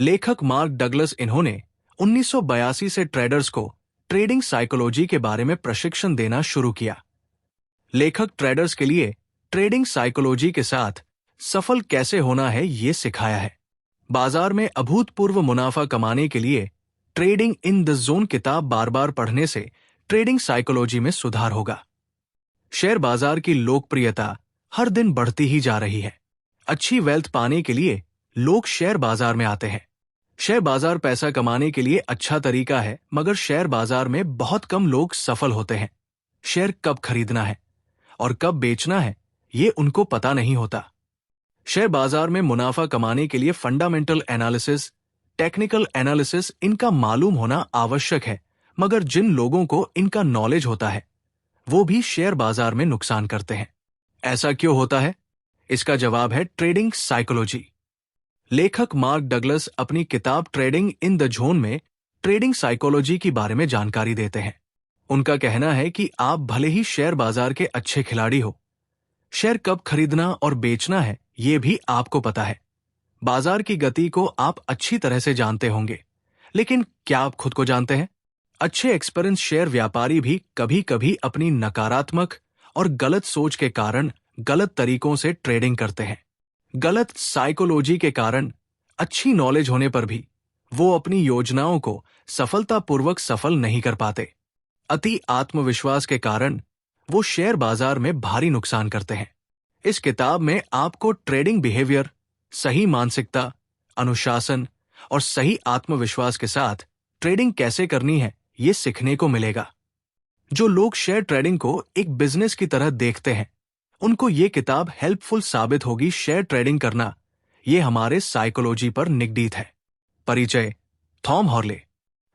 लेखक mark Douglas इन्होंने 1982 से ट्रेडर्स को ट्रेडिंग साइकोलॉजी के बारे में प्रशिक्षण देना शुरू किया। लेखक ट्रेडर्स के लिए ट्रेडिंग साइकोलॉजी के साथ सफल कैसे होना है ये सिखाया है। बाजार में अभूतपूर्व मुनाफा कमाने के लिए ट्रेडिंग इन द जोन किताब बार बार पढ़ने से ट्रेडिंग साइकोलॉजी में सुधार होगा। शेयर बाजार की लोकप्रियता हर दिन बढ़ती ही जा रही है। अच्छी वेल्थ पाने के लिए लोग शेयर बाजार में आते हैं। शेयर बाजार पैसा कमाने के लिए अच्छा तरीका है, मगर शेयर बाजार में बहुत कम लोग सफल होते हैं। शेयर कब खरीदना है और कब बेचना है ये उनको पता नहीं होता। शेयर बाजार में मुनाफा कमाने के लिए फंडामेंटल एनालिसिस, टेक्निकल एनालिसिस इनका मालूम होना आवश्यक है, मगर जिन लोगों को इनका नॉलेज होता है वो भी शेयर बाजार में नुकसान करते हैं। ऐसा क्यों होता है? इसका जवाब है ट्रेडिंग साइकोलॉजी। लेखक मार्क डगलस अपनी किताब ट्रेडिंग इन द जोन में ट्रेडिंग साइकोलॉजी के बारे में जानकारी देते हैं। उनका कहना है कि आप भले ही शेयर बाजार के अच्छे खिलाड़ी हो, शेयर कब खरीदना और बेचना है ये भी आपको पता है। बाजार की गति को आप अच्छी तरह से जानते होंगे, लेकिन क्या आप खुद को जानते हैं? अच्छे एक्सपीरियंस शेयर व्यापारी भी कभी कभी अपनी नकारात्मक और गलत सोच के कारण गलत तरीकों से ट्रेडिंग करते हैं। गलत साइकोलॉजी के कारण अच्छी नॉलेज होने पर भी वो अपनी योजनाओं को सफलतापूर्वक सफल नहीं कर पाते। अति आत्मविश्वास के कारण वो शेयर बाजार में भारी नुकसान करते हैं। इस किताब में आपको ट्रेडिंग बिहेवियर, सही मानसिकता, अनुशासन और सही आत्मविश्वास के साथ ट्रेडिंग कैसे करनी है ये सीखने को मिलेगा। जो लोग शेयर ट्रेडिंग को एक बिजनेस की तरह देखते हैं उनको ये किताब हेल्पफुल साबित होगी। शेयर ट्रेडिंग करना ये हमारे साइकोलॉजी पर निगडीत है। परिचय: थॉम हॉर्ले।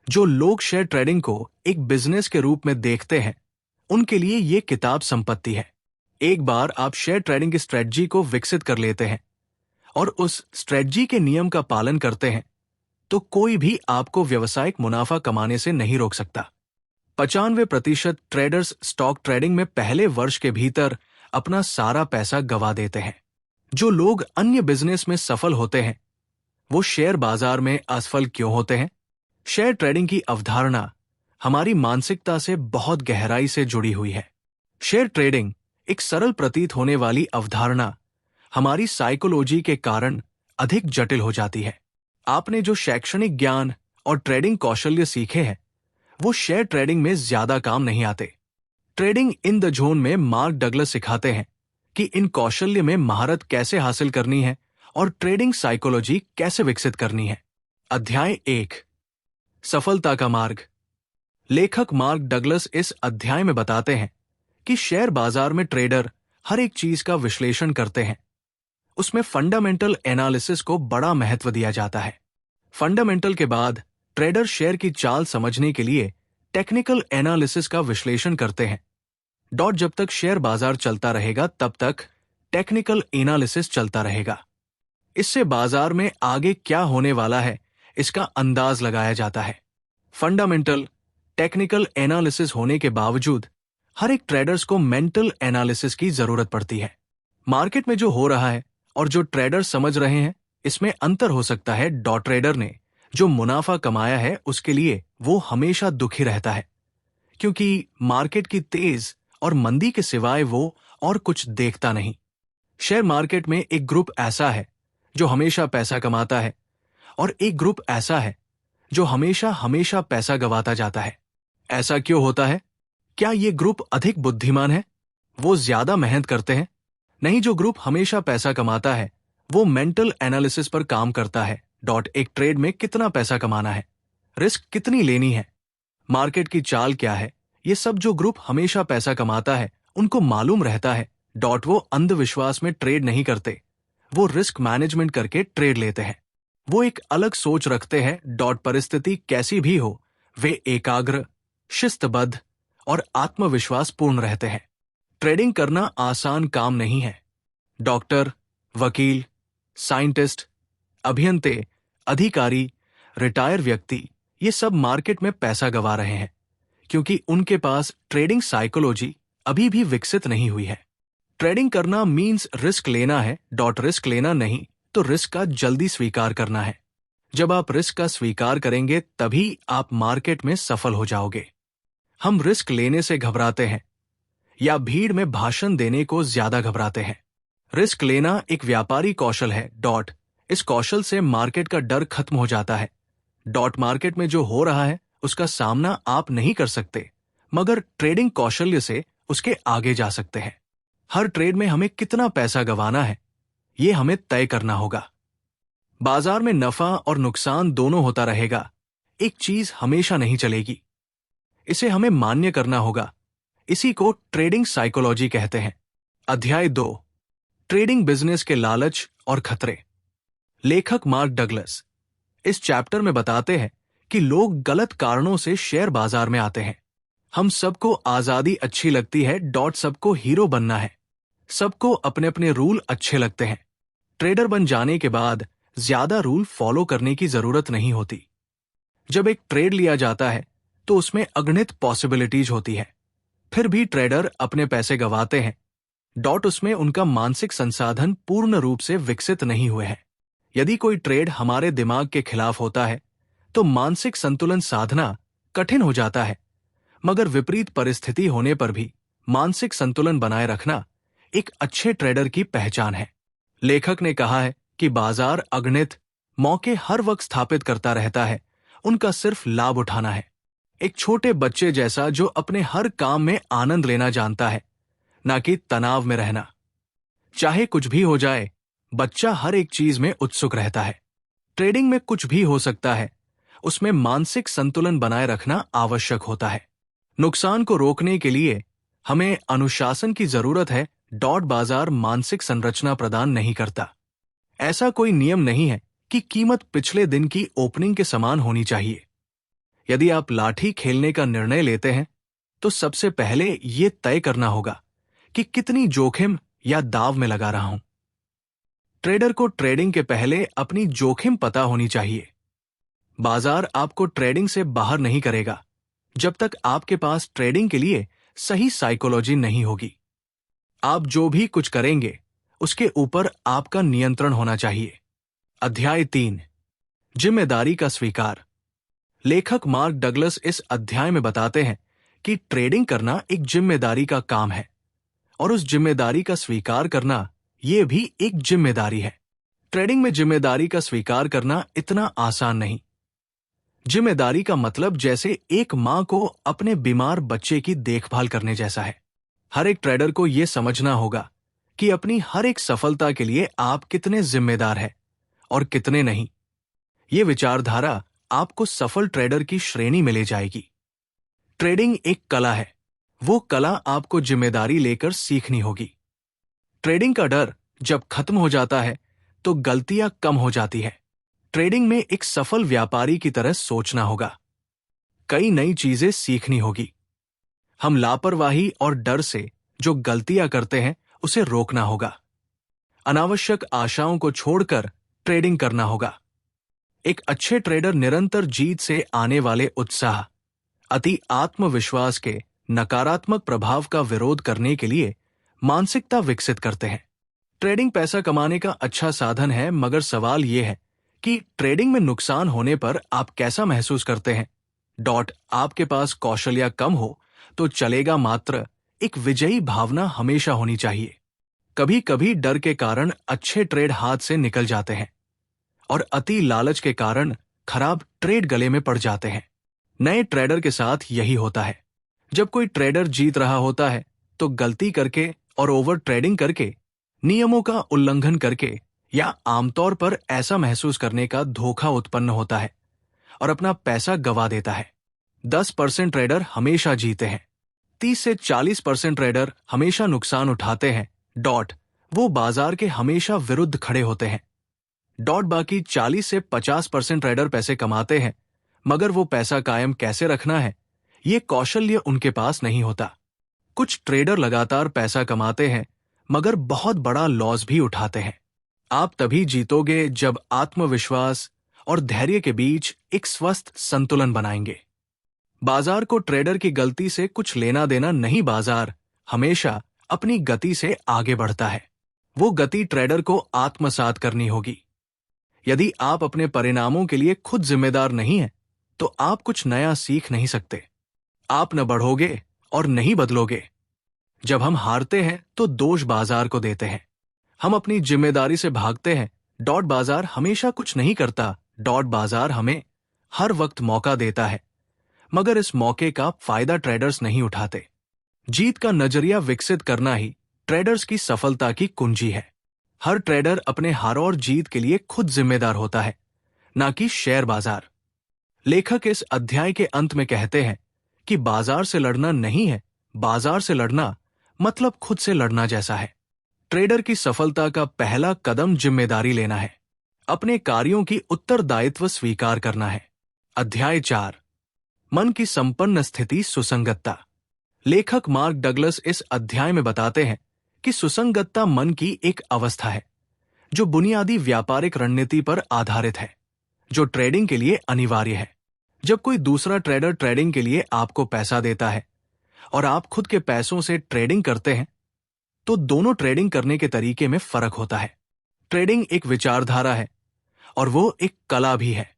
जो लोग शेयर ट्रेडिंग को एक बिजनेस के रूप में देखते हैं उनके लिए ये किताब संपत्ति है। एक बार आप शेयर ट्रेडिंग की स्ट्रेटजी को विकसित कर लेते हैं और उस स्ट्रेटजी के नियम का पालन करते हैं तो कोई भी आपको व्यावसायिक मुनाफा कमाने से नहीं रोक सकता। 95% ट्रेडर्स स्टॉक ट्रेडिंग में पहले वर्ष के भीतर अपना सारा पैसा गवा देते हैं। जो लोग अन्य बिजनेस में सफल होते हैं वो शेयर बाजार में असफल क्यों होते हैं? शेयर ट्रेडिंग की अवधारणा हमारी मानसिकता से बहुत गहराई से जुड़ी हुई है। शेयर ट्रेडिंग एक सरल प्रतीत होने वाली अवधारणा हमारी साइकोलॉजी के कारण अधिक जटिल हो जाती है। आपने जो शैक्षणिक ज्ञान और ट्रेडिंग कौशल्य सीखे हैं वो शेयर ट्रेडिंग में ज्यादा काम नहीं आते। ट्रेडिंग इन द जोन में मार्क डगलस सिखाते हैं कि इन कौशल्य में महारत कैसे हासिल करनी है और ट्रेडिंग साइकोलॉजी कैसे विकसित करनी है। अध्याय 1: सफलता का मार्ग। लेखक मार्क डगलस इस अध्याय में बताते हैं कि शेयर बाजार में ट्रेडर हर एक चीज का विश्लेषण करते हैं। उसमें फंडामेंटल एनालिसिस को बड़ा महत्व दिया जाता है। फंडामेंटल के बाद ट्रेडर शेयर की चाल समझने के लिए टेक्निकल एनालिसिस का विश्लेषण करते हैं। जब तक शेयर बाजार चलता रहेगा तब तक टेक्निकल एनालिसिस चलता रहेगा। इससे बाजार में आगे क्या होने वाला है इसका अंदाज लगाया जाता है। फंडामेंटल, टेक्निकल एनालिसिस होने के बावजूद हर एक ट्रेडर्स को मेंटल एनालिसिस की जरूरत पड़ती है। मार्केट में जो हो रहा है और जो ट्रेडर्स समझ रहे हैं इसमें अंतर हो सकता है। ट्रेडर ने जो मुनाफा कमाया है उसके लिए वो हमेशा दुखी रहता है, क्योंकि मार्केट की तेज और मंदी के सिवाय वो और कुछ देखता नहीं। शेयर मार्केट में एक ग्रुप ऐसा है जो हमेशा पैसा कमाता है और एक ग्रुप ऐसा है जो हमेशा हमेशा पैसा गवाता जाता है। ऐसा क्यों होता है? क्या ये ग्रुप अधिक बुद्धिमान है? वो ज्यादा मेहनत करते हैं? नहीं, जो ग्रुप हमेशा पैसा कमाता है वो मेंटल एनालिसिस पर काम करता है। एक ट्रेड में कितना पैसा कमाना है, रिस्क कितनी लेनी है, मार्केट की चाल क्या है, ये सब जो ग्रुप हमेशा पैसा कमाता है उनको मालूम रहता है। वो अंधविश्वास में ट्रेड नहीं करते, वो रिस्क मैनेजमेंट करके ट्रेड लेते हैं। वो एक अलग सोच रखते हैं। परिस्थिति कैसी भी हो वे एकाग्र, शिस्तबद्ध और आत्मविश्वास पूर्ण रहते हैं। ट्रेडिंग करना आसान काम नहीं है। डॉक्टर, वकील, साइंटिस्ट, अभियंते, अधिकारी, रिटायर व्यक्ति ये सब मार्केट में पैसा गवा रहे हैं क्योंकि उनके पास ट्रेडिंग साइकोलॉजी अभी भी विकसित नहीं हुई है। ट्रेडिंग करना मीन्स रिस्क लेना है। रिस्क लेना नहीं तो रिस्क का जल्दी स्वीकार करना है। जब आप रिस्क का स्वीकार करेंगे तभी आप मार्केट में सफल हो जाओगे। हम रिस्क लेने से घबराते हैं या भीड़ में भाषण देने को ज्यादा घबराते हैं। रिस्क लेना एक व्यापारी कौशल है। इस कौशल से मार्केट का डर खत्म हो जाता है। मार्केट में जो हो रहा है उसका सामना आप नहीं कर सकते, मगर ट्रेडिंग कौशल्य से उसके आगे जा सकते हैं। हर ट्रेड में हमें कितना पैसा गंवाना है, ये हमें तय करना होगा। बाजार में नफा और नुकसान दोनों होता रहेगा। एक चीज हमेशा नहीं चलेगी, इसे हमें मान्य करना होगा। इसी को ट्रेडिंग साइकोलॉजी कहते हैं। अध्याय 2, ट्रेडिंग बिजनेस के लालच और खतरे। लेखक मार्क डगलस इस चैप्टर में बताते हैं कि लोग गलत कारणों से शेयर बाजार में आते हैं। हम सबको आजादी अच्छी लगती है, सबको हीरो बनना है, सबको अपने अपने रूल अच्छे लगते हैं। ट्रेडर बन जाने के बाद ज्यादा रूल फॉलो करने की जरूरत नहीं होती। जब एक ट्रेड लिया जाता है तो उसमें अगणित पॉसिबिलिटीज होती है, फिर भी ट्रेडर अपने पैसे गंवाते हैं। उसमें उनका मानसिक संसाधन पूर्ण रूप से विकसित नहीं हुए हैं। यदि कोई ट्रेड हमारे दिमाग के खिलाफ होता है तो मानसिक संतुलन साधना कठिन हो जाता है, मगर विपरीत परिस्थिति होने पर भी मानसिक संतुलन बनाए रखना एक अच्छे ट्रेडर की पहचान है। लेखक ने कहा है कि बाजार अगणित मौके हर वक्त स्थापित करता रहता है, उनका सिर्फ लाभ उठाना है। एक छोटे बच्चे जैसा जो अपने हर काम में आनंद लेना जानता है, ना कि तनाव में रहना। चाहे कुछ भी हो जाए, बच्चा हर एक चीज में उत्सुक रहता है। ट्रेडिंग में कुछ भी हो सकता है, उसमें मानसिक संतुलन बनाए रखना आवश्यक होता है। नुकसान को रोकने के लिए हमें अनुशासन की जरूरत है। बाजार मानसिक संरचना प्रदान नहीं करता। ऐसा कोई नियम नहीं है कि कीमत पिछले दिन की ओपनिंग के समान होनी चाहिए। यदि आप लाठी खेलने का निर्णय लेते हैं तो सबसे पहले यह तय करना होगा कि कितनी जोखिम या दाव में लगा रहा हूं। ट्रेडर को ट्रेडिंग के पहले अपनी जोखिम पता होनी चाहिए। बाजार आपको ट्रेडिंग से बाहर नहीं करेगा जब तक आपके पास ट्रेडिंग के लिए सही साइकोलॉजी नहीं होगी। आप जो भी कुछ करेंगे उसके ऊपर आपका नियंत्रण होना चाहिए। अध्याय 3, जिम्मेदारी का स्वीकार। लेखक मार्क डगलस इस अध्याय में बताते हैं कि ट्रेडिंग करना एक जिम्मेदारी का काम है और उस जिम्मेदारी का स्वीकार करना यह भी एक जिम्मेदारी है। ट्रेडिंग में जिम्मेदारी का स्वीकार करना इतना आसान नहीं। जिम्मेदारी का मतलब जैसे एक मां को अपने बीमार बच्चे की देखभाल करने जैसा है। हर एक ट्रेडर को यह समझना होगा कि अपनी हर एक सफलता के लिए आप कितने जिम्मेदार हैं और कितने नहीं। ये विचारधारा आपको सफल ट्रेडर की श्रेणी में ले जाएगी। ट्रेडिंग एक कला है, वो कला आपको जिम्मेदारी लेकर सीखनी होगी। ट्रेडिंग का डर जब खत्म हो जाता है तो गलतियां कम हो जाती है। ट्रेडिंग में एक सफल व्यापारी की तरह सोचना होगा, कई नई चीजें सीखनी होगी। हम लापरवाही और डर से जो गलतियां करते हैं उसे रोकना होगा। अनावश्यक आशाओं को छोड़कर ट्रेडिंग करना होगा। एक अच्छे ट्रेडर निरंतर जीत से आने वाले उत्साह, अति आत्मविश्वास के नकारात्मक प्रभाव का विरोध करने के लिए मानसिकता विकसित करते हैं। ट्रेडिंग पैसा कमाने का अच्छा साधन है, मगर सवाल यह है कि ट्रेडिंग में नुकसान होने पर आप कैसा महसूस करते हैं। आपके पास कौशल्या कम हो तो चलेगा, मात्र एक विजयी भावना हमेशा होनी चाहिए। कभी कभी डर के कारण अच्छे ट्रेड हाथ से निकल जाते हैं और अति लालच के कारण खराब ट्रेड गले में पड़ जाते हैं। नए ट्रेडर के साथ यही होता है। जब कोई ट्रेडर जीत रहा होता है तो गलती करके और ओवर ट्रेडिंग करके, नियमों का उल्लंघन करके या आमतौर पर ऐसा महसूस करने का धोखा उत्पन्न होता है और अपना पैसा गंवा देता है। 10% ट्रेडर हमेशा जीते हैं, 30 से 40% ट्रेडर हमेशा नुकसान उठाते हैं। वो बाजार के हमेशा विरुद्ध खड़े होते हैं। बाकी 40 से 50% ट्रेडर पैसे कमाते हैं, मगर वो पैसा कायम कैसे रखना है, ये कौशल्य उनके पास नहीं होता। कुछ ट्रेडर लगातार पैसा कमाते हैं मगर बहुत बड़ा लॉस भी उठाते हैं। आप तभी जीतोगे जब आत्मविश्वास और धैर्य के बीच एक स्वस्थ संतुलन बनाएंगे। बाजार को ट्रेडर की गलती से कुछ लेना देना नहीं। बाजार हमेशा अपनी गति से आगे बढ़ता है। वो गति ट्रेडर को आत्मसात करनी होगी। यदि आप अपने परिणामों के लिए खुद जिम्मेदार नहीं हैं, तो आप कुछ नया सीख नहीं सकते। आप न बढ़ोगे और नहीं बदलोगे। जब हम हारते हैं तो दोष बाजार को देते हैं। हम अपनी जिम्मेदारी से भागते हैं। बाजार हमेशा कुछ नहीं करता। बाजार हमें हर वक्त मौका देता है, मगर इस मौके का फायदा ट्रेडर्स नहीं उठाते। जीत का नजरिया विकसित करना ही ट्रेडर्स की सफलता की कुंजी है। हर ट्रेडर अपने हार और जीत के लिए खुद जिम्मेदार होता है, ना कि शेयर बाजार। लेखक इस अध्याय के अंत में कहते हैं कि बाजार से लड़ना नहीं है, बाजार से लड़ना मतलब खुद से लड़ना जैसा है। ट्रेडर की सफलता का पहला कदम जिम्मेदारी लेना है, अपने कार्यों की उत्तरदायित्व स्वीकार करना है। अध्याय 4, मन की संपन्न स्थिति सुसंगतता। लेखक मार्क डगलस इस अध्याय में बताते हैं कि सुसंगतता मन की एक अवस्था है जो बुनियादी व्यापारिक रणनीति पर आधारित है, जो ट्रेडिंग के लिए अनिवार्य है। जब कोई दूसरा ट्रेडर ट्रेडिंग के लिए आपको पैसा देता है और आप खुद के पैसों से ट्रेडिंग करते हैं, तो दोनों ट्रेडिंग करने के तरीके में फर्क होता है। ट्रेडिंग एक विचारधारा है और वो एक कला भी है।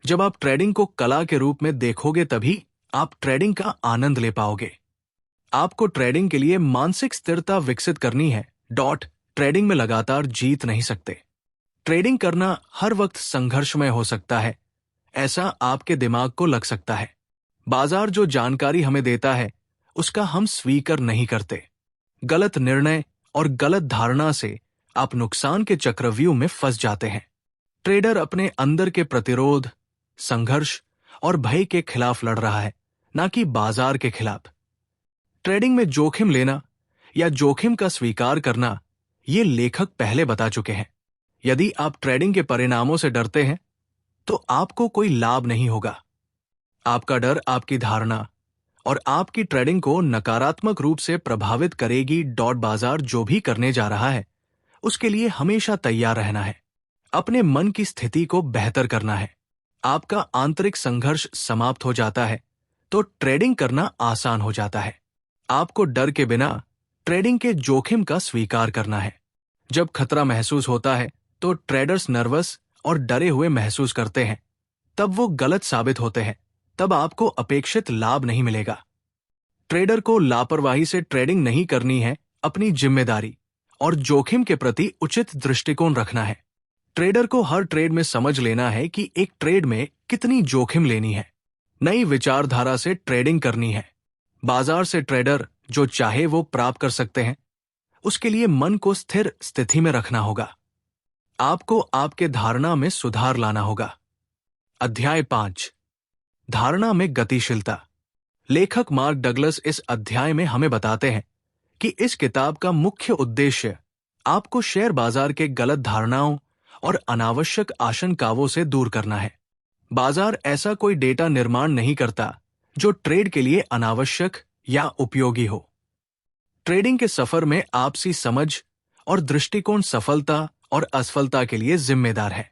जब आप ट्रेडिंग को कला के रूप में देखोगे तभी आप ट्रेडिंग का आनंद ले पाओगे। आपको ट्रेडिंग के लिए मानसिक स्थिरता विकसित करनी है। ट्रेडिंग में लगातार जीत नहीं सकते। ट्रेडिंग करना हर वक्त संघर्षमय हो सकता है, ऐसा आपके दिमाग को लग सकता है। बाजार जो जानकारी हमें देता है उसका हम स्वीकार नहीं करते। गलत निर्णय और गलत धारणा से आप नुकसान के चक्रव्यूह में फंस जाते हैं। ट्रेडर अपने अंदर के प्रतिरोध, संघर्ष और भय के खिलाफ लड़ रहा है, ना कि बाजार के खिलाफ। ट्रेडिंग में जोखिम लेना या जोखिम का स्वीकार करना, ये लेखक पहले बता चुके हैं। यदि आप ट्रेडिंग के परिणामों से डरते हैं तो आपको कोई लाभ नहीं होगा। आपका डर आपकी धारणा और आपकी ट्रेडिंग को नकारात्मक रूप से प्रभावित करेगी। बाजार जो भी करने जा रहा है उसके लिए हमेशा तैयार रहना है, अपने मन की स्थिति को बेहतर करना है। आपका आंतरिक संघर्ष समाप्त हो जाता है तो ट्रेडिंग करना आसान हो जाता है। आपको डर के बिना ट्रेडिंग के जोखिम का स्वीकार करना है। जब खतरा महसूस होता है तो ट्रेडर्स नर्वस और डरे हुए महसूस करते हैं, तब वो गलत साबित होते हैं, तब आपको अपेक्षित लाभ नहीं मिलेगा। ट्रेडर को लापरवाही से ट्रेडिंग नहीं करनी है, अपनी जिम्मेदारी और जोखिम के प्रति उचित दृष्टिकोण रखना है। ट्रेडर को हर ट्रेड में समझ लेना है कि एक ट्रेड में कितनी जोखिम लेनी है। नई विचारधारा से ट्रेडिंग करनी है। बाजार से ट्रेडर जो चाहे वो प्राप्त कर सकते हैं, उसके लिए मन को स्थिर स्थिति में रखना होगा। आपको आपके धारणा में सुधार लाना होगा। अध्याय 5, धारणा में गतिशीलता। लेखक मार्क डगलस इस अध्याय में हमें बताते हैं कि इस किताब का मुख्य उद्देश्य आपको शेयर बाजार के गलत धारणाओं और अनावश्यक आशंकाओं से दूर करना है। बाजार ऐसा कोई डेटा निर्माण नहीं करता जो ट्रेड के लिए अनावश्यक या उपयोगी हो। ट्रेडिंग के सफर में आपसी समझ और दृष्टिकोण सफलता और असफलता के लिए जिम्मेदार है।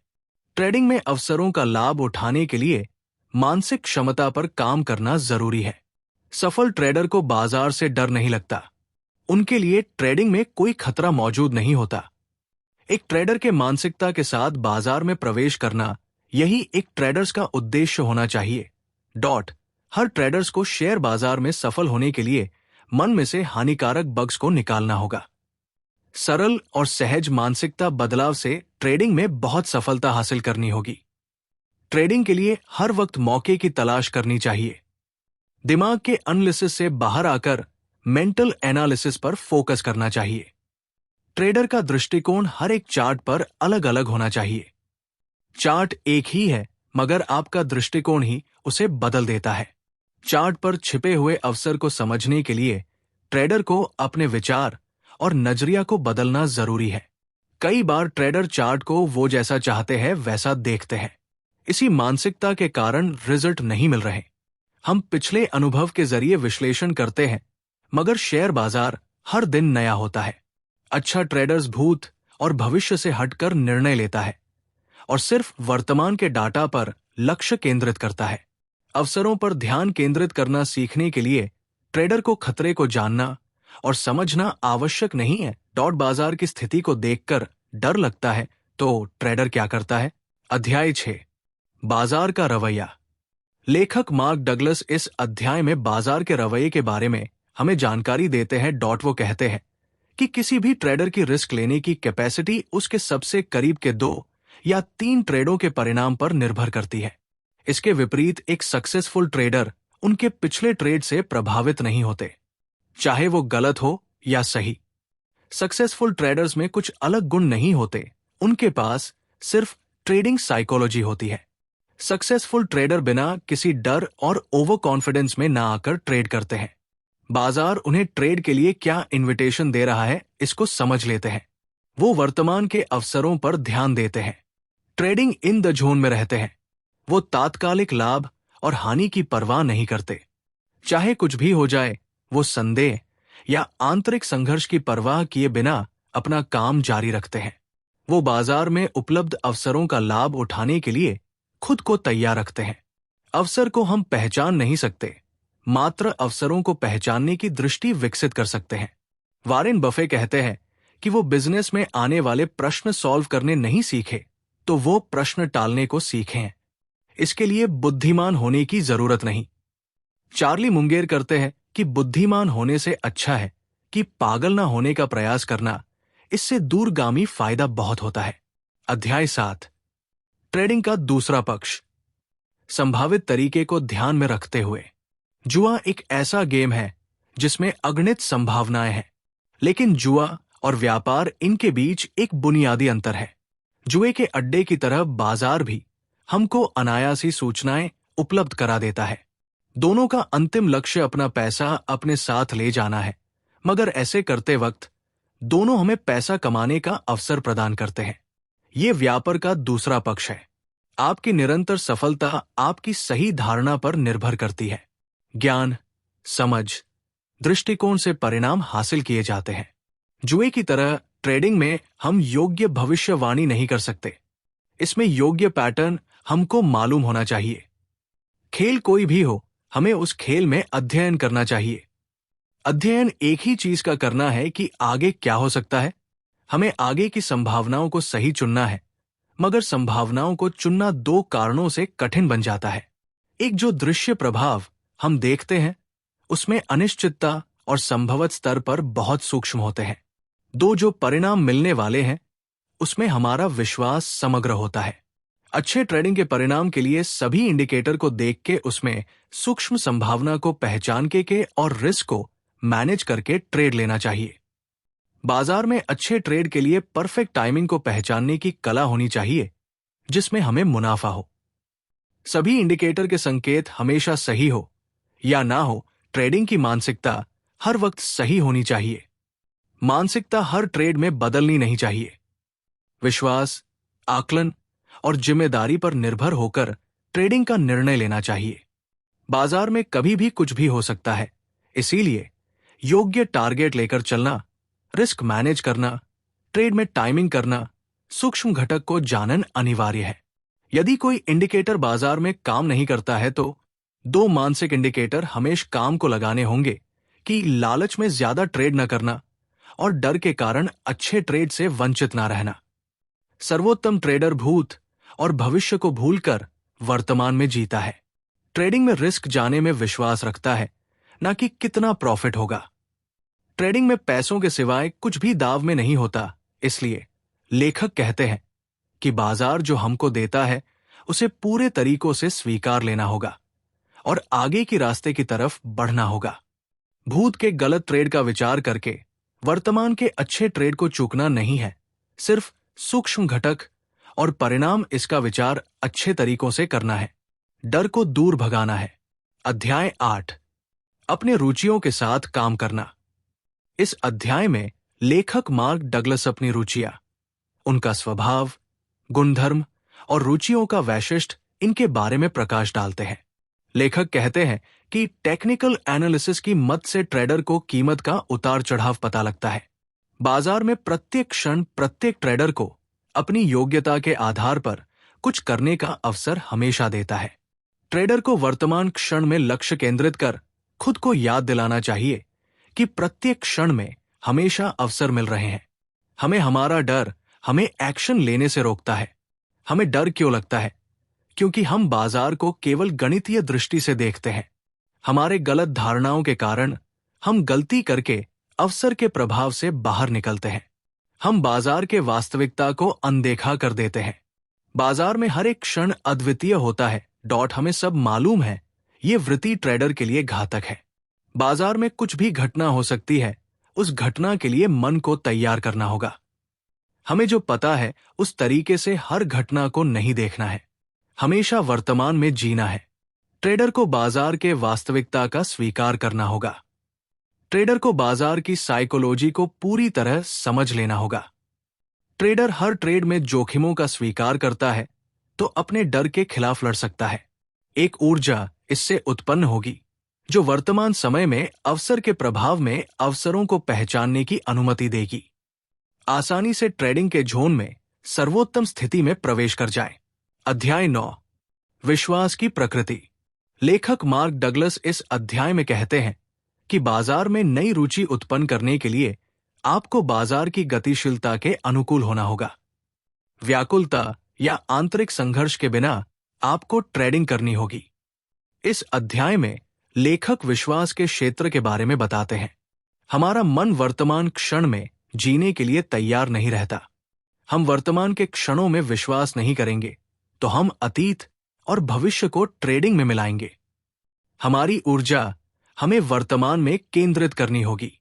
ट्रेडिंग में अवसरों का लाभ उठाने के लिए मानसिक क्षमता पर काम करना जरूरी है। सफल ट्रेडर को बाजार से डर नहीं लगता। उनके लिए ट्रेडिंग में कोई खतरा मौजूद नहीं होता। एक ट्रेडर के मानसिकता के साथ बाजार में प्रवेश करना, यही एक ट्रेडर्स का उद्देश्य होना चाहिए। हर ट्रेडर्स को शेयर बाजार में सफल होने के लिए मन में से हानिकारक बग्स को निकालना होगा। सरल और सहज मानसिकता बदलाव से ट्रेडिंग में बहुत सफलता हासिल करनी होगी। ट्रेडिंग के लिए हर वक्त मौके की तलाश करनी चाहिए। दिमाग के एनालिसिस से बाहर आकर मेंटल एनालिसिस पर फोकस करना चाहिए। ट्रेडर का दृष्टिकोण हर एक चार्ट पर अलग अलग होना चाहिए। चार्ट एक ही है, मगर आपका दृष्टिकोण ही उसे बदल देता है। चार्ट पर छिपे हुए अवसर को समझने के लिए ट्रेडर को अपने विचार और नजरिया को बदलना जरूरी है। कई बार ट्रेडर चार्ट को वो जैसा चाहते हैं वैसा देखते हैं। इसी मानसिकता के कारण रिजल्ट नहीं मिल रहे। हम पिछले अनुभव के जरिए विश्लेषण करते हैं, मगर शेयर बाजार हर दिन नया होता है। अच्छा ट्रेडर्स भूत और भविष्य से हटकर निर्णय लेता है और सिर्फ वर्तमान के डाटा पर लक्ष्य केंद्रित करता है। अवसरों पर ध्यान केंद्रित करना सीखने के लिए ट्रेडर को खतरे को जानना और समझना आवश्यक नहीं है। बाजार की स्थिति को देखकर डर लगता है तो ट्रेडर क्या करता है? अध्याय 6 बाजार का रवैया। लेखक मार्क डगलस इस अध्याय में बाजार के रवैये के बारे में हमें जानकारी देते हैं। वो कहते हैं कि किसी भी ट्रेडर की रिस्क लेने की कैपेसिटी उसके सबसे करीब के 2 या 3 ट्रेडों के परिणाम पर निर्भर करती है। इसके विपरीत एक सक्सेसफुल ट्रेडर उनके पिछले ट्रेड से प्रभावित नहीं होते, चाहे वो गलत हो या सही। सक्सेसफुल ट्रेडर्स में कुछ अलग गुण नहीं होते, उनके पास सिर्फ ट्रेडिंग साइकोलॉजी होती है। सक्सेसफुल ट्रेडर बिना किसी डर और ओवर कॉन्फिडेंस में ना आकर ट्रेड करते हैं। बाजार उन्हें ट्रेड के लिए क्या इनविटेशन दे रहा है इसको समझ लेते हैं। वो वर्तमान के अवसरों पर ध्यान देते हैं, ट्रेडिंग इन द जोन में रहते हैं। वो तात्कालिक लाभ और हानि की परवाह नहीं करते, चाहे कुछ भी हो जाए। वो संदेह या आंतरिक संघर्ष की परवाह किए बिना अपना काम जारी रखते हैं। वो बाजार में उपलब्ध अवसरों का लाभ उठाने के लिए खुद को तैयार रखते हैं। अवसर को हम पहचान नहीं सकते, मात्र अवसरों को पहचानने की दृष्टि विकसित कर सकते हैं। वॉरेन बफे कहते हैं कि वो बिजनेस में आने वाले प्रश्न सॉल्व करने नहीं सीखे, तो वो प्रश्न टालने को सीखे हैं। इसके लिए बुद्धिमान होने की जरूरत नहीं। चार्ली मुंगेर करते हैं कि बुद्धिमान होने से अच्छा है कि पागल ना होने का प्रयास करना, इससे दूरगामी फायदा बहुत होता है। अध्याय 7 ट्रेडिंग का दूसरा पक्ष। संभावित तरीके को ध्यान में रखते हुए, जुआ एक ऐसा गेम है जिसमें अगणित संभावनाएं हैं, लेकिन जुआ और व्यापार इनके बीच एक बुनियादी अंतर है। जुए के अड्डे की तरह बाजार भी हमको अनायासी सूचनाएं उपलब्ध करा देता है। दोनों का अंतिम लक्ष्य अपना पैसा अपने साथ ले जाना है, मगर ऐसे करते वक्त दोनों हमें पैसा कमाने का अवसर प्रदान करते हैं। ये व्यापार का दूसरा पक्ष है। आपकी निरंतर सफलता आपकी सही धारणा पर निर्भर करती है। ज्ञान, समझ, दृष्टिकोण से परिणाम हासिल किए जाते हैं। जुए की तरह ट्रेडिंग में हम योग्य भविष्यवाणी नहीं कर सकते। इसमें योग्य पैटर्न हमको मालूम होना चाहिए। खेल कोई भी हो, हमें उस खेल में अध्ययन करना चाहिए। अध्ययन एक ही चीज का करना है कि आगे क्या हो सकता है। हमें आगे की संभावनाओं को सही चुनना है, मगर संभावनाओं को चुनना 2 कारणों से कठिन बन जाता है। एक, जो दृश्य प्रभाव हम देखते हैं उसमें अनिश्चितता और संभवत स्तर पर बहुत सूक्ष्म होते हैं। 2, जो परिणाम मिलने वाले हैं उसमें हमारा विश्वास समग्र होता है। अच्छे ट्रेडिंग के परिणाम के लिए सभी इंडिकेटर को देख के उसमें सूक्ष्म संभावना को पहचान के और रिस्क को मैनेज करके ट्रेड लेना चाहिए। बाजार में अच्छे ट्रेड के लिए परफेक्ट टाइमिंग को पहचानने की कला होनी चाहिए, जिसमें हमें मुनाफा हो। सभी इंडिकेटर के संकेत हमेशा सही हो या ना हो, ट्रेडिंग की मानसिकता हर वक्त सही होनी चाहिए। मानसिकता हर ट्रेड में बदलनी नहीं चाहिए। विश्वास, आकलन और जिम्मेदारी पर निर्भर होकर ट्रेडिंग का निर्णय लेना चाहिए। बाजार में कभी भी कुछ भी हो सकता है, इसीलिए योग्य टारगेट लेकर चलना, रिस्क मैनेज करना, ट्रेड में टाइमिंग करना, सूक्ष्म घटक को जानना अनिवार्य है। यदि कोई इंडिकेटर बाजार में काम नहीं करता है तो 2 मानसिक इंडिकेटर हमेशा काम को लगाने होंगे कि लालच में ज्यादा ट्रेड न करना और डर के कारण अच्छे ट्रेड से वंचित ना रहना। सर्वोत्तम ट्रेडर भूत और भविष्य को भूलकर वर्तमान में जीता है। ट्रेडिंग में रिस्क जाने में विश्वास रखता है, ना कि कितना प्रॉफिट होगा। ट्रेडिंग में पैसों के सिवाय कुछ भी दाव में नहीं होता, इसलिए लेखक कहते हैं कि बाजार जो हमको देता है उसे पूरे तरीकों से स्वीकार लेना होगा और आगे की रास्ते की तरफ बढ़ना होगा। भूत के गलत ट्रेड का विचार करके वर्तमान के अच्छे ट्रेड को चूकना नहीं है, सिर्फ सूक्ष्म घटक और परिणाम इसका विचार अच्छे तरीकों से करना है। डर को दूर भगाना है। अध्याय 8 अपने रुचियों के साथ काम करना। इस अध्याय में लेखक मार्क डगलस अपनी रुचियां, उनका स्वभाव, गुणधर्म और रुचियों का वैशिष्ट्य इनके बारे में प्रकाश डालते हैं। लेखक कहते हैं कि टेक्निकल एनालिसिस की मद से ट्रेडर को कीमत का उतार चढ़ाव पता लगता है। बाजार में प्रत्येक क्षण प्रत्येक ट्रेडर को अपनी योग्यता के आधार पर कुछ करने का अवसर हमेशा देता है। ट्रेडर को वर्तमान क्षण में लक्ष्य केंद्रित कर खुद को याद दिलाना चाहिए कि प्रत्येक क्षण में हमेशा अवसर मिल रहे हैं। हमें हमारा डर हमें एक्शन लेने से रोकता है। हमें डर क्यों लगता है? क्योंकि हम बाजार को केवल गणितीय दृष्टि से देखते हैं। हमारे गलत धारणाओं के कारण हम गलती करके अवसर के प्रभाव से बाहर निकलते हैं। हम बाजार के वास्तविकता को अनदेखा कर देते हैं। बाजार में हर एक क्षण अद्वितीय होता है। हमें सब मालूम है, ये वृत्ति ट्रेडर के लिए घातक है। बाजार में कुछ भी घटना हो सकती है, उस घटना के लिए मन को तैयार करना होगा। हमें जो पता है उस तरीके से हर घटना को नहीं देखना है, हमेशा वर्तमान में जीना है। ट्रेडर को बाजार के वास्तविकता का स्वीकार करना होगा। ट्रेडर को बाजार की साइकोलॉजी को पूरी तरह समझ लेना होगा। ट्रेडर हर ट्रेड में जोखिमों का स्वीकार करता है तो अपने डर के खिलाफ लड़ सकता है। एक ऊर्जा इससे उत्पन्न होगी जो वर्तमान समय में अवसर के प्रभाव में अवसरों को पहचानने की अनुमति देगी। आसानी से ट्रेडिंग के जोन में सर्वोत्तम स्थिति में प्रवेश कर जाएं। अध्याय 9, विश्वास की प्रकृति। लेखक मार्क डगलस इस अध्याय में कहते हैं कि बाजार में नई रुचि उत्पन्न करने के लिए आपको बाजार की गतिशीलता के अनुकूल होना होगा। व्याकुलता या आंतरिक संघर्ष के बिना आपको ट्रेडिंग करनी होगी। इस अध्याय में लेखक विश्वास के क्षेत्र के बारे में बताते हैं। हमारा मन वर्तमान क्षण में जीने के लिए तैयार नहीं रहता। हम वर्तमान के क्षणों में विश्वास नहीं करेंगे तो हम अतीत और भविष्य को ट्रेडिंग में मिलाएंगे। हमारी ऊर्जा हमें वर्तमान में केंद्रित करनी होगी।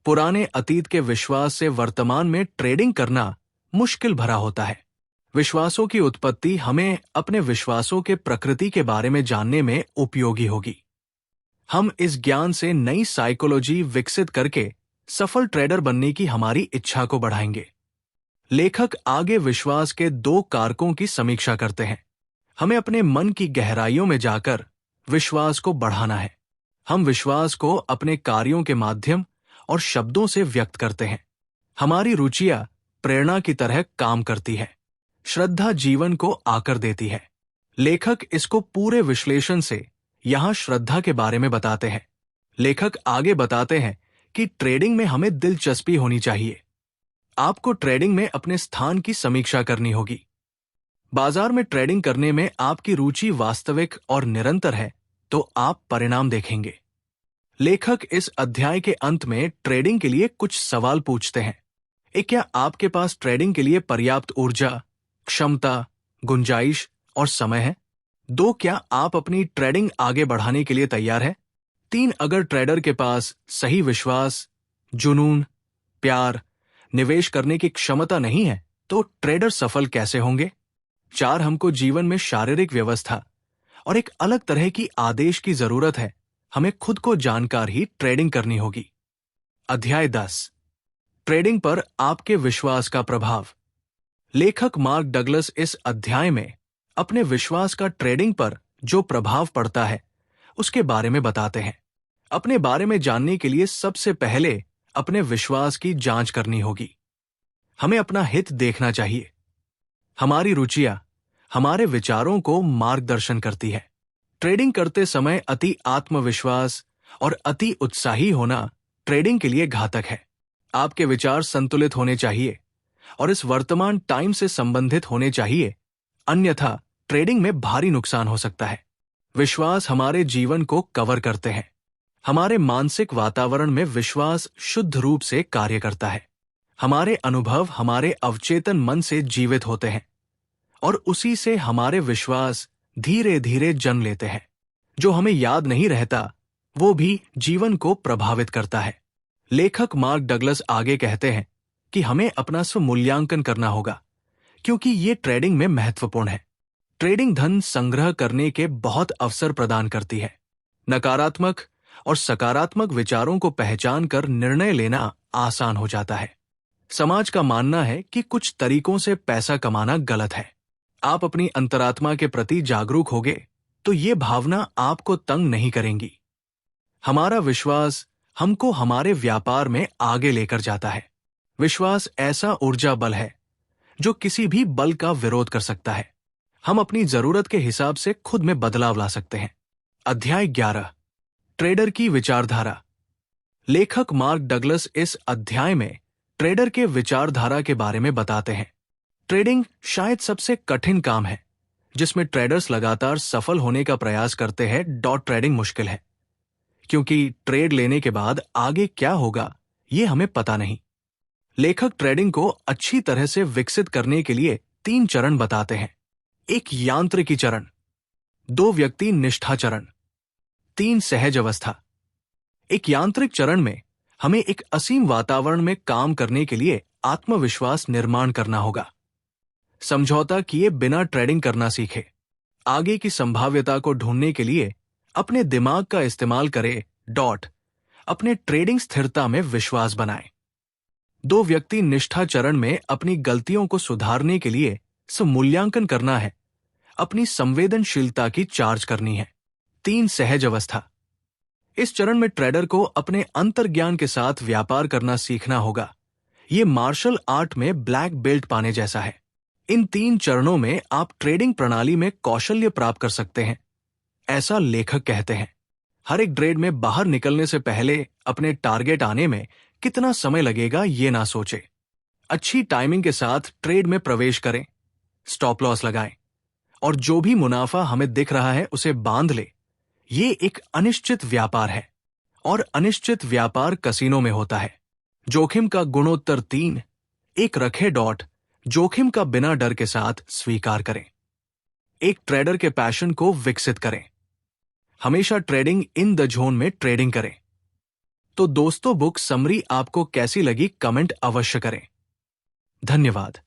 पुराने अतीत के विश्वास से वर्तमान में ट्रेडिंग करना मुश्किल भरा होता है। विश्वासों की उत्पत्ति हमें अपने विश्वासों के प्रकृति के बारे में जानने में उपयोगी होगी। हम इस ज्ञान से नई साइकोलॉजी विकसित करके सफल ट्रेडर बनने की हमारी इच्छा को बढ़ाएंगे। लेखक आगे विश्वास के 2 कारकों की समीक्षा करते हैं। हमें अपने मन की गहराइयों में जाकर विश्वास को बढ़ाना है। हम विश्वास को अपने कार्यों के माध्यम और शब्दों से व्यक्त करते हैं। हमारी रुचियां प्रेरणा की तरह काम करती है। श्रद्धा जीवन को आकर देती है। लेखक इसको पूरे विश्लेषण से यहां श्रद्धा के बारे में बताते हैं। लेखक आगे बताते हैं कि ट्रेडिंग में हमें दिलचस्पी होनी चाहिए। आपको ट्रेडिंग में अपने स्थान की समीक्षा करनी होगी। बाजार में ट्रेडिंग करने में आपकी रुचि वास्तविक और निरंतर है तो आप परिणाम देखेंगे। लेखक इस अध्याय के अंत में ट्रेडिंग के लिए कुछ सवाल पूछते हैं। क्या आपके पास ट्रेडिंग के लिए पर्याप्त ऊर्जा, क्षमता, गुंजाइश और समय है? 2, क्या आप अपनी ट्रेडिंग आगे बढ़ाने के लिए तैयार हैं? 3, अगर ट्रेडर के पास सही विश्वास, जुनून, प्यार, निवेश करने की क्षमता नहीं है तो ट्रेडर सफल कैसे होंगे? 4, हमको जीवन में शारीरिक व्यवस्था और एक अलग तरह की आदेश की जरूरत है। हमें खुद को जानकर ही ट्रेडिंग करनी होगी। अध्याय 10, ट्रेडिंग पर आपके विश्वास का प्रभाव। लेखक मार्क डगलस इस अध्याय में अपने विश्वास का ट्रेडिंग पर जो प्रभाव पड़ता है उसके बारे में बताते हैं। अपने बारे में जानने के लिए सबसे पहले अपने विश्वास की जांच करनी होगी। हमें अपना हित देखना चाहिए। हमारी रुचियां हमारे विचारों को मार्गदर्शन करती है। ट्रेडिंग करते समय अति आत्मविश्वास और अति उत्साही होना ट्रेडिंग के लिए घातक है। आपके विचार संतुलित होने चाहिए और इस वर्तमान टाइम से संबंधित होने चाहिए, अन्यथा ट्रेडिंग में भारी नुकसान हो सकता है। विश्वास हमारे जीवन को कवर करते हैं। हमारे मानसिक वातावरण में विश्वास शुद्ध रूप से कार्य करता है। हमारे अनुभव हमारे अवचेतन मन से जीवित होते हैं और उसी से हमारे विश्वास धीरे धीरे जन्म लेते हैं। जो हमें याद नहीं रहता वो भी जीवन को प्रभावित करता है। लेखक मार्क डगलस आगे कहते हैं कि हमें अपना स्वमूल्यांकन करना होगा क्योंकि ये ट्रेडिंग में महत्वपूर्ण है। ट्रेडिंग धन संग्रह करने के बहुत अवसर प्रदान करती है। नकारात्मक और सकारात्मक विचारों को पहचान कर निर्णय लेना आसान हो जाता है। समाज का मानना है कि कुछ तरीकों से पैसा कमाना गलत है। आप अपनी अंतरात्मा के प्रति जागरूक होगे तो ये भावना आपको तंग नहीं करेंगी। हमारा विश्वास हमको हमारे व्यापार में आगे लेकर जाता है। विश्वास ऐसा ऊर्जा बल है जो किसी भी बल का विरोध कर सकता है। हम अपनी जरूरत के हिसाब से खुद में बदलाव ला सकते हैं। अध्याय 11, ट्रेडर की विचारधारा। लेखक मार्क डगलस इस अध्याय में ट्रेडर के विचारधारा के बारे में बताते हैं। ट्रेडिंग शायद सबसे कठिन काम है जिसमें ट्रेडर्स लगातार सफल होने का प्रयास करते हैं। डॉट ट्रेडिंग मुश्किल है क्योंकि ट्रेड लेने के बाद आगे क्या होगा ये हमें पता नहीं। लेखक ट्रेडिंग को अच्छी तरह से विकसित करने के लिए 3 चरण बताते हैं। 1 यांत्रिकी चरण, 2 व्यक्ति निष्ठा चरण, 3 सहज अवस्था। एक यांत्रिक चरण में हमें एक असीम वातावरण में काम करने के लिए आत्मविश्वास निर्माण करना होगा। समझौता किए बिना ट्रेडिंग करना सीखे। आगे की संभाव्यता को ढूंढने के लिए अपने दिमाग का इस्तेमाल करें। डॉट अपने ट्रेडिंग स्थिरता में विश्वास बनाएं। 2 व्यक्ति निष्ठा चरण में अपनी गलतियों को सुधारने के लिए स्वमूल्यांकन करना है, अपनी संवेदनशीलता की चार्ज करनी है। 3 सहज अवस्था, इस चरण में ट्रेडर को अपने अंतर्ज्ञान के साथ व्यापार करना सीखना होगा। यह मार्शल आर्ट में ब्लैक बेल्ट पाने जैसा है। इन 3 चरणों में आप ट्रेडिंग प्रणाली में कौशल्य प्राप्त कर सकते हैं, ऐसा लेखक कहते हैं। हर एक ट्रेड में बाहर निकलने से पहले अपने टारगेट आने में कितना समय लगेगा ये ना सोचे। अच्छी टाइमिंग के साथ ट्रेड में प्रवेश करें, स्टॉप लॉस लगाएं और जो भी मुनाफा हमें दिख रहा है उसे बांध ले। ये एक अनिश्चित व्यापार है और अनिश्चित व्यापार कसीनो में होता है। जोखिम का गुणोत्तर 3, एक रखे। डॉट जोखिम का बिना डर के साथ स्वीकार करें। एक ट्रेडर के पैशन को विकसित करें। हमेशा ट्रेडिंग इन द जोन में ट्रेडिंग करें। तो दोस्तों, बुक समरी आपको कैसी लगी कमेंट अवश्य करें। धन्यवाद।